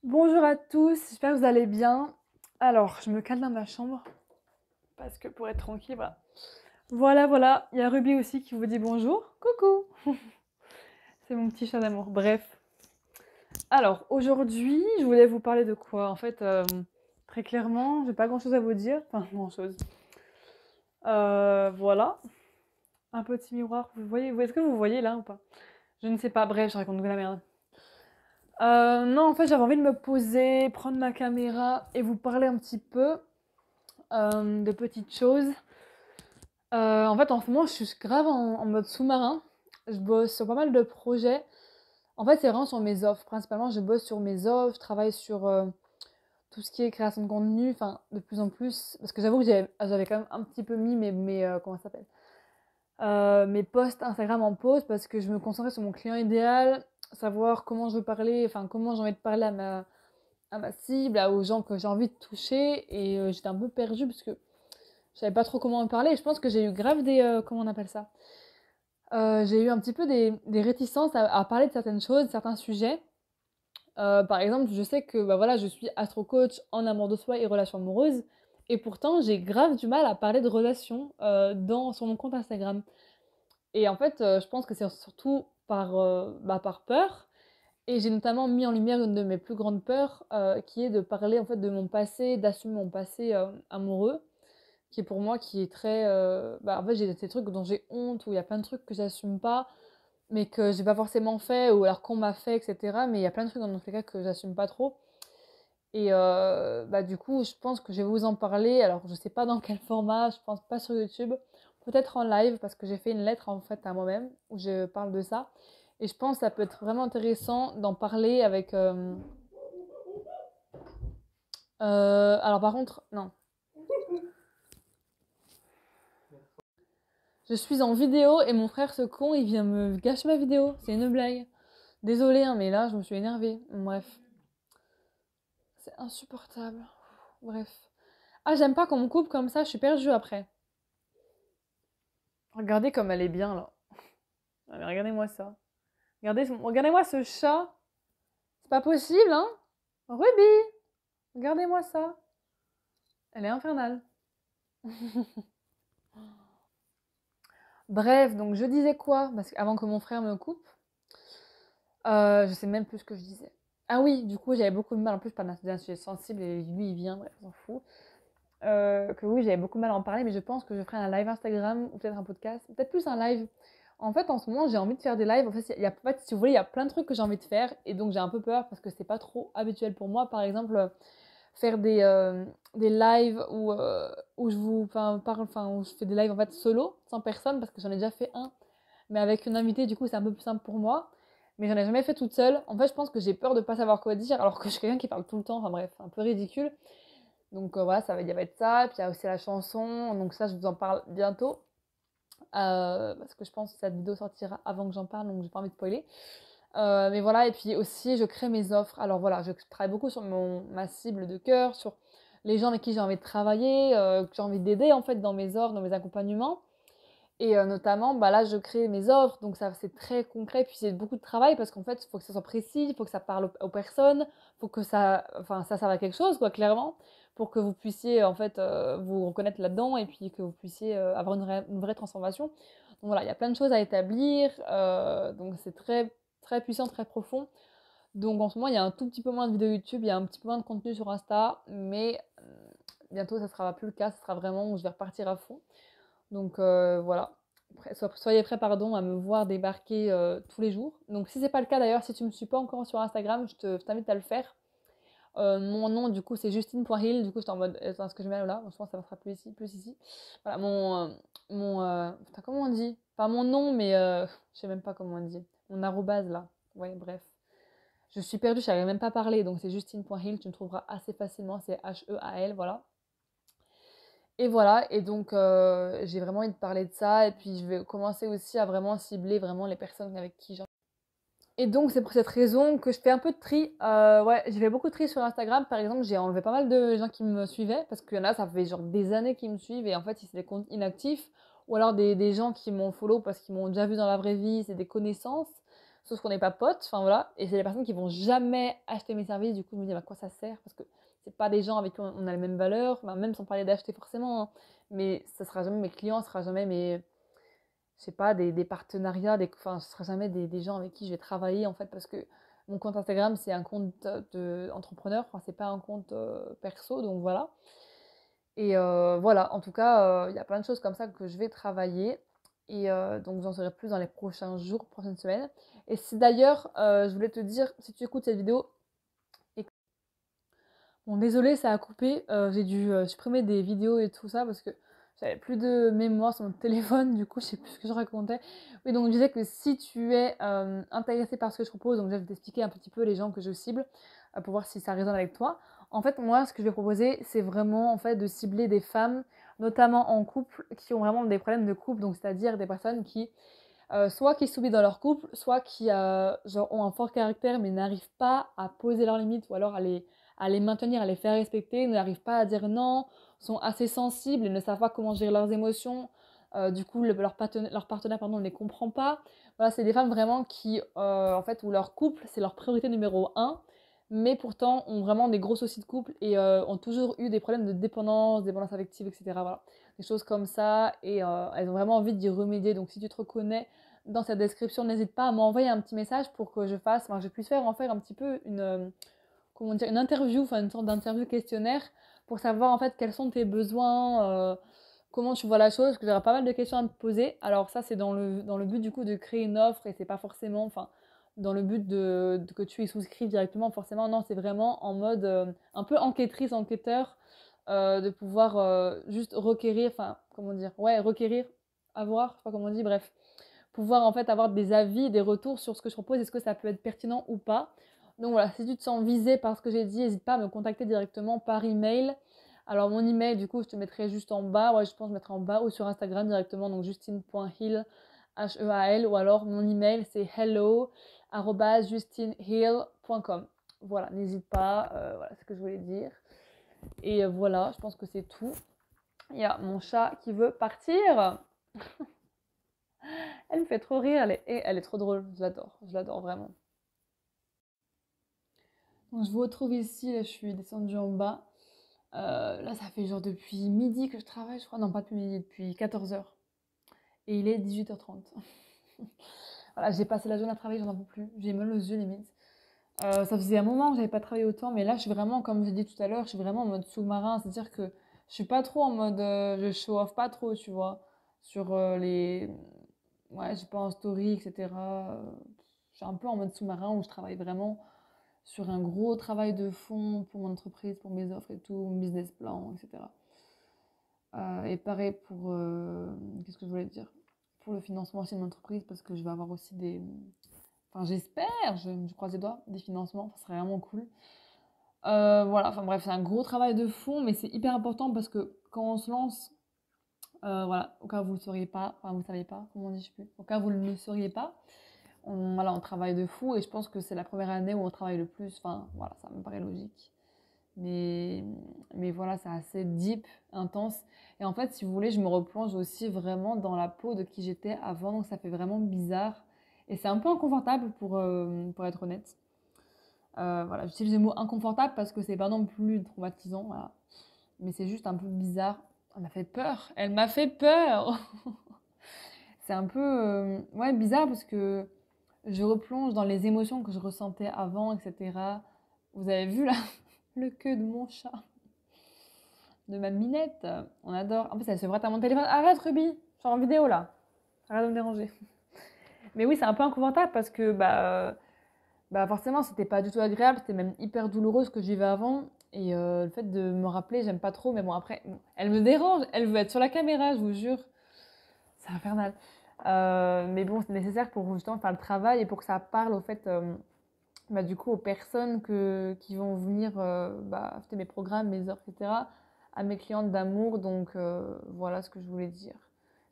Bonjour à tous, j'espère que vous allez bien. Alors, je me cale dans ma chambre parce que pour être tranquille, voilà. Voilà, il y a Ruby aussi qui vous dit bonjour. Coucou, c'est mon petit chat d'amour. Bref. Alors, aujourd'hui, je voulais vous parler de quoi? En fait, très clairement, j'ai pas grand-chose à vous dire. Enfin, grand-chose. Voilà. Un petit miroir, vous voyez, est-ce que vous voyez là ou pas? Je ne sais pas, bref, je raconte de la merde. Non, en fait, j'avais envie de me poser, prendre ma caméra et vous parler un petit peu de petites choses. En fait, en ce moment, je suis grave en mode sous-marin. Je bosse sur pas mal de projets. En fait, c'est vraiment sur mes offres. Principalement, je bosse sur mes offres, je travaille sur tout ce qui est création de contenu, enfin, de plus en plus. Parce que j'avoue que j'avais quand même un petit peu mis comment ça s'appelle? Mes posts Instagram en pause parce que je me concentrais sur mon client idéal, savoir comment je veux parler, enfin, comment j'ai envie de parler à ma cible, aux gens que j'ai envie de toucher. Et j'étais un peu perdue parce que je savais pas trop comment en parler. Et je pense que j'ai eu grave comment on appelle ça? J'ai eu un petit peu des réticences à parler de certaines choses, certains sujets. Par exemple, je sais que bah, voilà, je suis astro-coach en amour de soi et relations amoureuses. Et pourtant, j'ai grave du mal à parler de relations sur mon compte Instagram. Et en fait, je pense que c'est surtout par peur. Et j'ai notamment mis en lumière une de mes plus grandes peurs, qui est de parler en fait de mon passé, d'assumer mon passé amoureux qui est pour moi qui est très en fait j'ai des trucs dont j'ai honte où il y a plein de trucs que j'assume pas mais que j'ai pas forcément fait ou alors qu'on m'a fait etc mais il y a plein de trucs dans tous les cas que j'assume pas trop et du coup je pense que je vais vous en parler alors je sais pas dans quel format je pense pas sur YouTube peut-être en live parce que j'ai fait une lettre en fait à moi-même où je parle de ça et je pense que ça peut être vraiment intéressant d'en parler avec alors par contre non. Je suis en vidéo et mon frère, ce con, il vient me gâcher ma vidéo. C'est une blague. Désolée, hein, mais là, je me suis énervée. Bref. C'est insupportable. Bref. Ah, j'aime pas qu'on me coupe comme ça, je suis perdue après. Regardez comme elle est bien, là. Ah, mais regardez-moi ça. Regardez-moi ce chat. C'est pas possible, hein? Ruby! Regardez-moi ça. Elle est infernale. Bref, donc je disais quoi? Parce qu'avant que mon frère me coupe, je sais même plus ce que je disais. Ah oui, du coup, j'avais beaucoup de mal. En plus, pas d'un sujet sensible et lui, il vient, bref, on s'en fout. Que oui, j'avais beaucoup de mal à en parler, mais je pense que je ferai un live Instagram ou peut-être un podcast, peut-être plus un live. En fait, en ce moment, j'ai envie de faire des lives. En fait, en fait, si vous voulez, il y a plein de trucs que j'ai envie de faire et donc j'ai un peu peur parce que c'est pas trop habituel pour moi. Par exemple, faire des lives où je vous parle, enfin, où je fais des lives en fait solo, sans personne, parce que j'en ai déjà fait un, mais avec une invitée, du coup, c'est un peu plus simple pour moi. Mais j'en ai jamais fait toute seule. En fait, je pense que j'ai peur de pas savoir quoi dire, alors que je suis quelqu'un qui parle tout le temps. Enfin bref, un peu ridicule. Donc voilà, il va être ça. Puis il y a aussi la chanson. Donc ça, je vous en parle bientôt. Parce que je pense que cette vidéo sortira avant que j'en parle, donc j'ai pas envie de spoiler. Mais voilà, et puis aussi, je crée mes offres. Alors voilà, je travaille beaucoup sur ma cible de cœur, sur les gens avec qui j'ai envie de travailler, que j'ai envie d'aider en fait dans mes offres, dans mes accompagnements. Et notamment, bah là, je crée mes offres, donc ça c'est très concret, puis c'est beaucoup de travail parce qu'en fait, il faut que ça soit précis, il faut que ça parle aux personnes, il faut que ça serve à quelque chose, quoi, clairement, pour que vous puissiez en fait vous reconnaître là-dedans et puis que vous puissiez avoir une vraie transformation. Donc voilà, il y a plein de choses à établir, donc c'est très très puissant, très profond. Donc en ce moment, il y a un tout petit peu moins de vidéos YouTube, il y a un petit peu moins de contenu sur Insta, mais bientôt ça sera plus le cas, ça sera vraiment où je vais repartir à fond. Donc voilà, soyez prêts pardon, à me voir débarquer tous les jours. Donc si c'est pas le cas d'ailleurs, si tu me suis pas encore sur Instagram, je t'invite à le faire. Mon nom du coup c'est Justine.hill, du coup j'étais en mode attends, est-ce que je mets là? Je pense que ça sera plus ici. Voilà, putain, comment on dit? Pas mon nom, mais je sais même pas comment on dit. Mon arrobase là. Ouais, bref. Je suis perdue, je savais même pas parler, donc c'est Justine.hill, tu me trouveras assez facilement, c'est Heal, voilà. Et voilà, et donc j'ai vraiment envie de parler de ça, et puis je vais commencer aussi à vraiment cibler vraiment les personnes avec qui j'ai. Et donc c'est pour cette raison que je fais un peu de tri. Ouais, j'ai fait beaucoup de tri sur Instagram, par exemple, j'ai enlevé pas mal de gens qui me suivaient, parce qu'il y en a, ça fait genre des années qu'ils me suivent, et en fait, c'est des comptes inactifs, ou alors des gens qui m'ont follow parce qu'ils m'ont déjà vu dans la vraie vie, c'est des connaissances. sauf qu'on n'est pas potes, enfin voilà, et c'est des personnes qui vont jamais acheter mes services, du coup je me dis, à quoi ça sert? Parce que c'est pas des gens avec qui on a les mêmes valeurs, même sans parler d'acheter forcément, hein, mais ça sera jamais mes clients, ça sera jamais mes, je sais pas, des partenariats, enfin, ce sera jamais des gens avec qui je vais travailler, en fait, parce que mon compte Instagram, c'est un compte d'entrepreneur, enfin, c'est pas un compte perso, donc voilà. Et voilà, en tout cas, il y a plein de choses comme ça que je vais travailler. Et donc, j'en saurai plus dans les prochains jours, prochaines semaines. Et si d'ailleurs, je voulais te dire, si tu écoutes cette vidéo, et... bon, désolé, ça a coupé. J'ai dû supprimer des vidéos et tout ça parce que j'avais plus de mémoire sur mon téléphone. Du coup, je sais plus ce que je racontais. Oui, donc je disais que si tu es intéressé par ce que je propose, donc je vais t'expliquer un petit peu les gens que je cible pour voir si ça résonne avec toi. En fait, moi, ce que je vais proposer, c'est vraiment en fait de cibler des femmes, notamment en couple, qui ont vraiment des problèmes de couple, donc c'est-à-dire des personnes qui soit qui s'oublient dans leur couple, soit qui genre, ont un fort caractère mais n'arrivent pas à poser leurs limites ou alors à les maintenir, à les faire respecter, n'arrivent pas à dire non, sont assez sensibles et ne savent pas comment gérer leurs émotions. Du coup, leur partenaire pardon, ne les comprend pas. Voilà, c'est des femmes vraiment qui, en fait, où leur couple, c'est leur priorité numéro un, mais pourtant ont vraiment des gros soucis de couple et ont toujours eu des problèmes de dépendance affective, etc. Voilà. Des choses comme ça et elles ont vraiment envie d'y remédier. Donc si tu te reconnais dans cette description, n'hésite pas à m'envoyer un petit message pour que je puisse en faire un petit peu comment dire, une interview, enfin une sorte d'interview questionnaire pour savoir en fait quels sont tes besoins, comment tu vois la chose, parce que j'aurai pas mal de questions à me poser. Alors ça c'est dans le but du coup de créer une offre et c'est pas forcément, enfin dans le but de que tu y souscrives directement forcément, non c'est vraiment en mode un peu enquêtrice, enquêteur, de pouvoir juste requérir, enfin comment dire, ouais requérir, avoir, je sais pas comment on dit, bref pouvoir en fait avoir des avis, des retours sur ce que je propose, est-ce que ça peut être pertinent ou pas. Donc voilà, si tu te sens visé par ce que j'ai dit, n'hésite pas à me contacter directement par email. Alors mon email, du coup, je te mettrai juste en bas, ouais, je pense que je mettrai en bas ou sur Instagram directement, donc justine.heal, H-E-A-L, ou alors mon email c'est hello@justineheal.com. Voilà, n'hésite pas, voilà ce que je voulais dire. Et voilà, je pense que c'est tout. Il y a mon chat qui veut partir. Elle me fait trop rire, elle est trop drôle, je l'adore vraiment. Donc je vous retrouve ici, là je suis descendue en bas. Là ça fait genre depuis midi que je travaille, je crois. Non, pas depuis midi, depuis 14h. Et il est 18h30. Voilà, j'ai passé la journée à travailler, j'en peux plus. J'ai mal aux yeux limite. Ça faisait un moment que j'avais pas travaillé autant, mais là je suis vraiment, comme j'ai dit tout à l'heure, je suis vraiment en mode sous-marin. C'est-à-dire que je suis pas trop en mode, je show off pas trop, tu vois, sur les, ouais, j'ai pas en story, etc. Je suis un peu en mode sous-marin où je travaille vraiment sur un gros travail de fond pour mon entreprise, pour mes offres et tout, mon business plan, etc. Et pareil pour, qu'est-ce que je voulais dire? Pour le financement aussi de mon entreprise, parce que je vais avoir aussi des, enfin j'espère, je croise les doigts, des financements, ça serait vraiment cool. Voilà, enfin bref, c'est un gros travail de fond, mais c'est hyper important parce que quand on se lance, voilà, au cas où vous ne le sauriez pas, enfin vous ne savez pas, comment on dit, je sais plus, au cas où vous ne le sauriez pas, voilà, on travaille de fou et je pense que c'est la première année où on travaille le plus, enfin voilà, ça me paraît logique. Mais, mais voilà, c'est assez deep, intense. Et en fait, si vous voulez, je me replonge aussi vraiment dans la peau de qui j'étais avant, donc ça fait vraiment bizarre. Et c'est un peu inconfortable pour être honnête. Voilà, j'utilise le mot inconfortable parce que c'est pas non plus traumatisant, voilà. Mais c'est juste un peu bizarre. Elle m'a fait peur, elle m'a fait peur. C'est un peu ouais, bizarre parce que je replonge dans les émotions que je ressentais avant, etc. Vous avez vu là le queue de mon chat, de ma minette. On adore. En plus, elle se frotte à mon téléphone. Arrête, Ruby, je suis en vidéo là. Arrête de me déranger. Mais oui, c'est un peu inconfortable parce que bah forcément, c'était pas du tout agréable. C'était même hyper douloureux ce que je vivais avant. Et le fait de me rappeler, j'aime pas trop. Mais bon, après, elle me dérange. Elle veut être sur la caméra, je vous jure. C'est infernal. Mais bon, c'est nécessaire pour justement faire le travail et pour que ça parle au fait, bah, du coup, aux personnes qui vont venir acheter mes programmes, mes offres, etc., à mes clientes d'amour. Donc voilà ce que je voulais dire.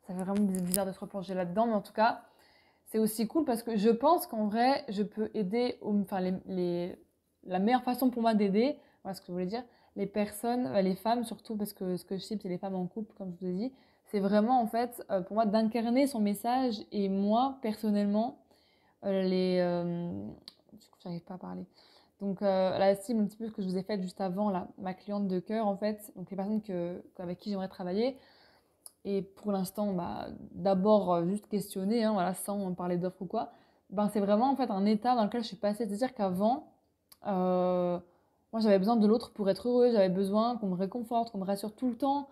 Ça fait vraiment bizarre de se replonger là-dedans, mais en tout cas, c'est aussi cool parce que je pense qu'en vrai, je peux aider, enfin, la meilleure façon pour moi d'aider, voilà ce que je voulais dire, les personnes, les femmes surtout, parce que ce que je cible, c'est les femmes en couple, comme je vous ai dit, c'est vraiment en fait pour moi d'incarner son message et moi, personnellement, Du coup, j'arrive pas à parler. Donc, la cible un petit peu que je vous ai faite juste avant, là, ma cliente de cœur, en fait, donc les personnes avec qui j'aimerais travailler. Et pour l'instant, bah, d'abord, juste questionner, hein, voilà, sans parler d'offres ou quoi. Ben, c'est vraiment, en fait, un état dans lequel je suis passée. C'est-à-dire qu'avant, euh, moi, j'avais besoin de l'autre pour être heureuse. J'avais besoin qu'on me réconforte, qu'on me rassure tout le temps.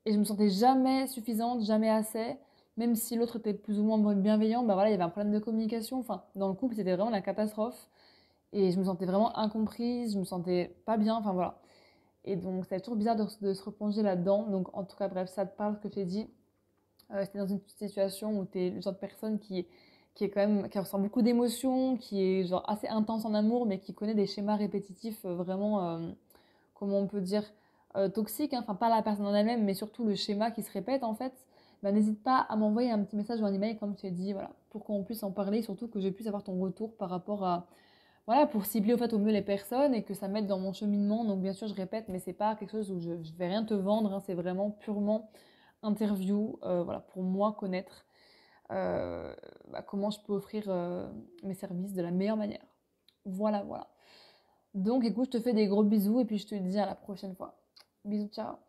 Et je me sentais jamais suffisante, jamais assez. Même si l'autre était plus ou moins bienveillant, bah voilà, il y avait un problème de communication. Enfin, dans le couple, c'était vraiment la catastrophe. Et je me sentais vraiment incomprise, je me sentais pas bien, enfin voilà. Et donc, c'est toujours bizarre de se replonger là-dedans. Donc, en tout cas, bref, ça te parle ce que je t'ai dit. C'était dans une situation où tu es le genre de personne qui est quand même, qui ressent beaucoup d'émotions, qui est genre assez intense en amour, mais qui connaît des schémas répétitifs vraiment, comment on peut dire, toxiques, hein. Enfin, pas la personne en elle-même, mais surtout le schéma qui se répète en fait. Bah, n'hésite pas à m'envoyer un petit message ou un email, comme tu as dit, voilà, pour qu'on puisse en parler, surtout que je puisse avoir ton retour par rapport à, voilà, pour cibler au fait au mieux les personnes et que ça m'aide dans mon cheminement. Donc bien sûr, je répète, mais c'est pas quelque chose où je vais rien te vendre, hein, c'est vraiment purement interview, voilà, pour moi connaître euh, comment je peux offrir mes services de la meilleure manière. Voilà, voilà. Donc écoute, je te fais des gros bisous et puis je te dis à la prochaine fois. Bisous, ciao.